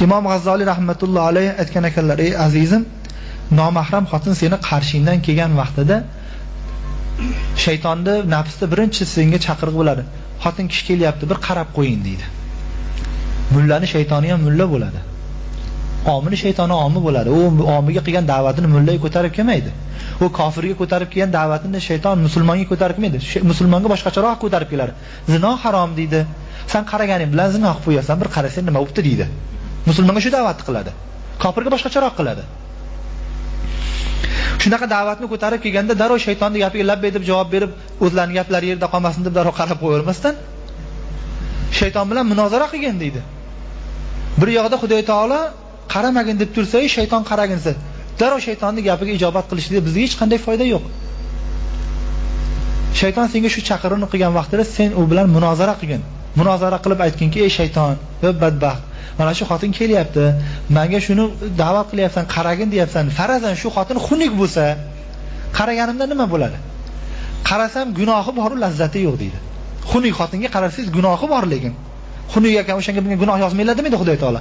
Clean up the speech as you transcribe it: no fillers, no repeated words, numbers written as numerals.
Imom G'azzoliy rahmatullohi alayhi aytgan ekanlar: "Ey azizim, nomahram xotin seni qarshingdan kelgan vaqtida shaytonni nafsda birinchi senga chaqiriq bo'ladi. Xotin kishi kelyapti, bir qarab qo'ying" deydi. Mullani shaytoni ham mulla bo'ladi. Omini shaytoni omi bo'ladi. U omiga qilgan da'vatini mullaga ko'tarib kelmaydi. U kofirga ko'tarib kelgan da'vatini shayton musulmonga ko'tarib kelmaydi. Musulmonga boshqacharoq ko'tarib keladi. Zino harom deydi. Sen qaraganing bilan zino qilib qo'yasan, bir qarasang nima bo'pti deydi. Musulmonga shu da'vat qiladi. Kofirga boshqacharoq qiladi. Shunaqa da'vatni ko'tarib kelganda darrov shaytonning gapiga labbay deb javob berib, o'zlarining gaplari yerda qolmasin deb darrov qarab qo'yavermasdan shayton bilan munozara qilgan deydi. Bir yoqda Xudo taolo qaramagin deb tursa, shayton qaraginsa, darrov shaytonning gapiga ijobat qilishda bizga hech qanday foyda yo'q. Shayton senga shu chaqiruvni qilgan vaqtida sen u bilan munozara qilgin. Munozara qilib aytginki: "Ey shayton, ey badbaxt, mana shu xotin kelyapti, menga shuni da'vat qilyapsan, qaragin deyapsan. Farazan shu xotin xunuk bo'lsa, qaraganimda nima bo'ladi? Qarasam gunohi bor, lazzati yo'q" deydi. Xunuk xotinga qarasangiz gunohi bor, lekin xunuk ekan o'shanga gunoh yozmayladimi deydi Xudo taolo.